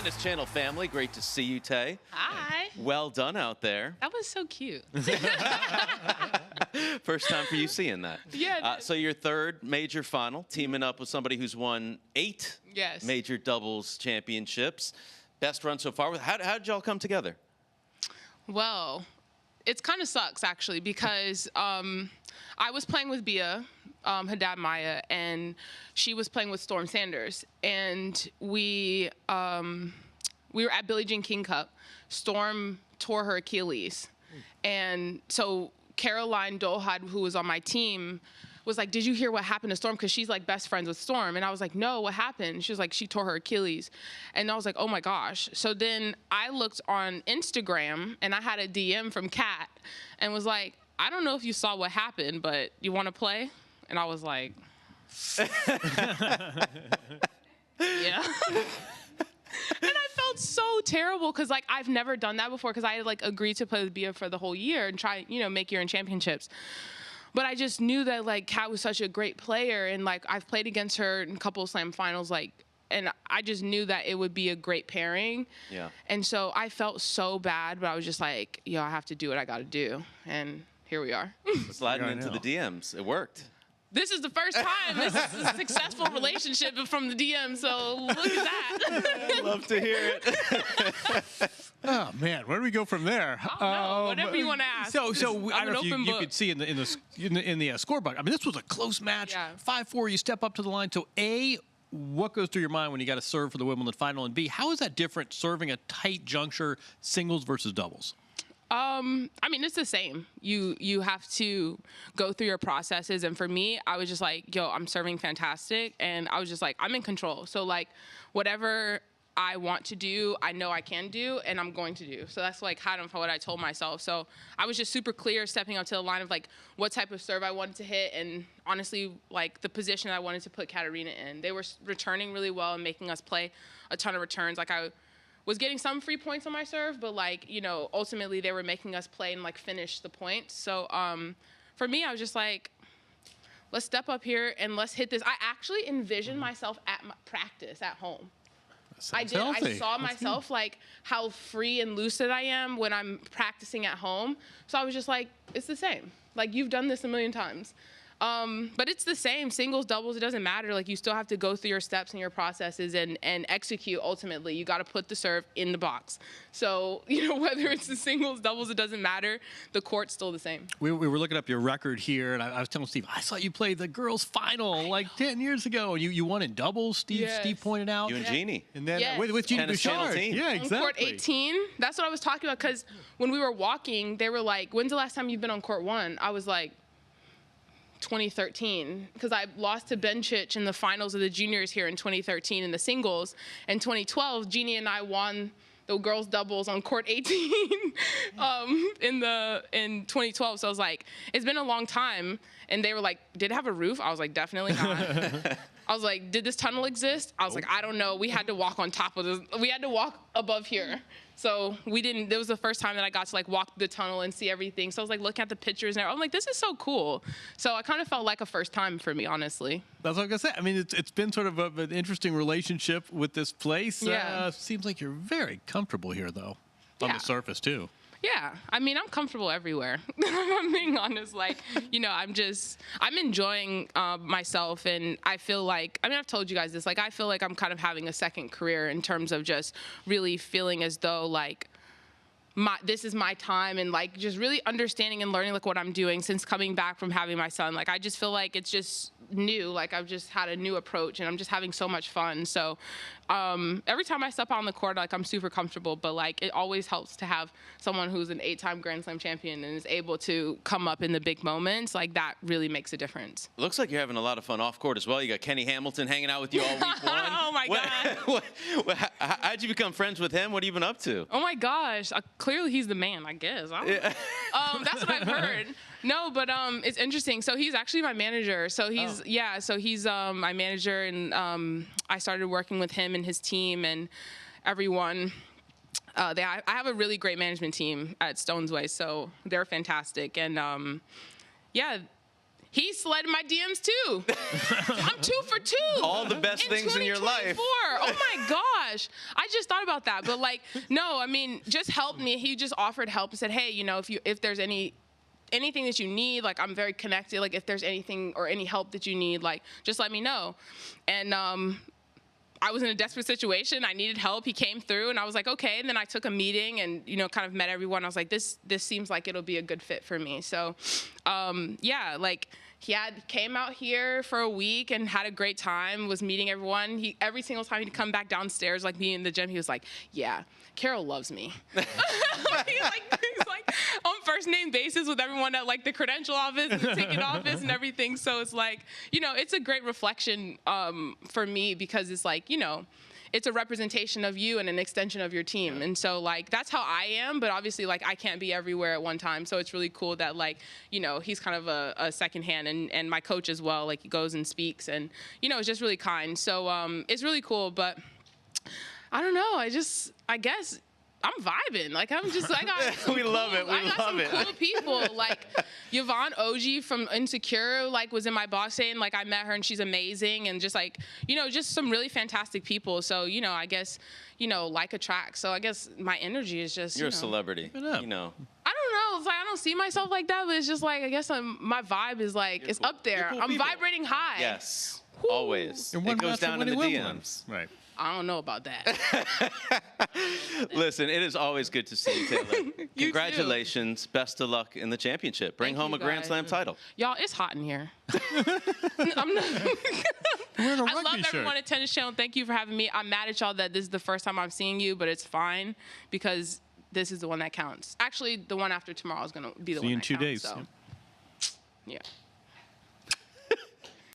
Tennis Channel family, great to see you, Tay. Hi. Well done out there. That was so cute. First time for you seeing that. Yeah. So your third major final, teaming up with somebody who's won 8 major doubles championships. Best run so far. How did y'all come together? Well, it kind of sucks, actually, because I was playing with Bia, Haddad Maya, and she was playing with Storm Sanders. And we were at Billie Jean King Cup. Storm tore her Achilles. And so Caroline Dolhad, who was on my team, was like, did you hear what happened to Storm? Because she's like best friends with Storm. And I was like, no, what happened? She was like, she tore her Achilles. And I was like, oh my gosh. So then I looked on Instagram and I had a DM from Kat and was like, I don't know if you saw what happened, but you want to play? And I was like, yeah. And I felt so terrible because, like, I've never done that before because I had, like, agreed to play with Bia for the whole year and try, you know, make year-end championships. But I just knew that, like, Kat was such a great player, and, like, I've played against her in a couple of slam finals, like, and I just knew that it would be a great pairing. Yeah. And so I felt so bad, but I was just like, yo, I have to do what I got to do. And here we are. Sliding into the DMs. It worked. This is the first time. This is a successful relationship from the DM, so look at that. Love to hear it. Oh man, where do we go from there? I don't know. Whatever you want to ask. So I don't know if you could see in the scoreboard. I mean, this was a close match. Yeah. 5-4. You step up to the line. So A, what goes through your mind when you got to serve for the Wimbledon final? And B, how is that different serving a tight juncture, singles versus doubles? I mean, it's the same. You have to go through your processes. And for me, I was just like, yo, I'm serving fantastic. And I was just like, I'm in control. So, like, whatever I want to do, I know I can do, and I'm going to do. So that's, like, kind of what I told myself. So I was just super clear stepping up to the line of, like, what type of serve I wanted to hit and, honestly, like, the position I wanted to put Katerina in. They were returning really well and making us play a ton of returns. Like, I was getting some free points on my serve, but, like, you know, ultimately they were making us play and, like, finish the points. So for me, I was just like, let's step up here and let's hit this. I actually envisioned myself at my practice at home. I did. Healthy. I saw myself, like, how free and lucid I am when I'm practicing at home. So I was just like, it's the same. Like, you've done this a million times. But it's the same, singles, doubles, it doesn't matter. Like, you still have to go through your steps and your processes and execute ultimately. You got to put the serve in the box. So, you know, whether it's the singles, doubles, it doesn't matter. The court's still the same. We were looking up your record here, and I was telling Steve, I saw you play the girls' final like 10 years ago. You won in doubles, Steve pointed out. You and Jeannie. And then with Jeannie Bouchard. Yeah, exactly. On court 18, that's what I was talking about, because when we were walking, they were like, when's the last time you've been on court 1? I was like, 2013, because I lost to Bencic in the finals of the juniors here in 2013 in the singles. In 2012, Jeannie and I won the girls doubles on court 18 in 2012. So I was like, it's been a long time. And they were like, did it have a roof? I was like, definitely not. I was like, did this tunnel exist? I was like, I don't know. We had to walk on top of this. We had to walk above here. So we didn't, it was the first time that I got to, like, walk the tunnel and see everything. So I was like looking at the pictures and I'm like, this is so cool. So I kind of felt like a first time for me, honestly. That's what I was gonna say. I mean, it's been sort of an interesting relationship with this place. Yeah. Seems like you're very comfortable here, though, on the surface too. Yeah, I mean, I'm comfortable everywhere. I'm being honest. Like, you know, I'm enjoying myself, and I feel like, I mean, I've told you guys this, like, I feel like I'm kind of having a second career in terms of just really feeling as though, like, this is my time, and, like, just really understanding and learning, like, what I'm doing since coming back from having my son. Like, I just feel like it's just new. Like, I've just had a new approach, and I'm just having so much fun. So every time I step out on the court, like, I'm super comfortable, but, like, it always helps to have someone who's an 8-time Grand Slam champion and is able to come up in the big moments. Like, that really makes a difference. Looks like you're having a lot of fun off court as well. You got Kenny Hamilton hanging out with you all week 1. Oh my God. How'd you become friends with him? What have you been up to? Oh my gosh. Clearly he's the man, I guess. I don't know. That's what I've heard. No, but it's interesting. So he's actually my manager. So he's he's my manager, and I started working with him and his team and everyone. I have a really great management team at Stones Way, so they're fantastic. And yeah, He slid my DMs too. I'm 2 for 2. All the best things in your life. Oh my gosh. I just thought about that. But like, no, I mean, just helped me. He just offered help and said, hey, you know, if there's anything that you need, like I'm very connected. Like if there's anything or any help that you need, like just let me know. And I was in a desperate situation. I needed help. He came through, and I was like, okay. And then I took a meeting and, you know, kind of met everyone. I was like, this seems like it'll be a good fit for me. So, yeah, like he came out here for a week and had a great time, was meeting everyone. Every single time he'd come back downstairs, like me in the gym, he was like, yeah, Carol loves me. he's like on first name basis with everyone at like the credential office and the ticket office and everything. So it's like, you know, it's a great reflection for me because it's like, you know, it's a representation of you and an extension of your team. And so like, that's how I am, but obviously like I can't be everywhere at one time. So it's really cool that like, you know, he's kind of a second hand and my coach as well, like he goes and speaks and, you know, it's just really kind. So it's really cool, but I don't know. I guess I'm vibing. Like I'm just like we love it. I got some cool people. Like Yvonne Oji from Insecure, like was in my box saying like I met her and she's amazing and just like, you know, just some really fantastic people. So, you know, I guess, you know, like attracts. So I guess my energy is just You're a celebrity. You know. I don't know. It's like I don't see myself like that, but it's just like I guess my vibe is like it's up there. I'm vibrating high. Yes. Woo. Always. It goes down in the DMs. Right. I don't know about that. Listen, it is always good to see you, Taylor. Congratulations. Too. Best of luck in the championship. Bring home a Grand Slam title. Y'all, it's hot in here. I love everyone at Tennis Channel. Thank you for having me. I'm mad at y'all that this is the first time I'm seeing you, but it's fine because this is the one that counts. Actually, the one after tomorrow is going to be the one that counts. See you in 2 days. So. Yeah.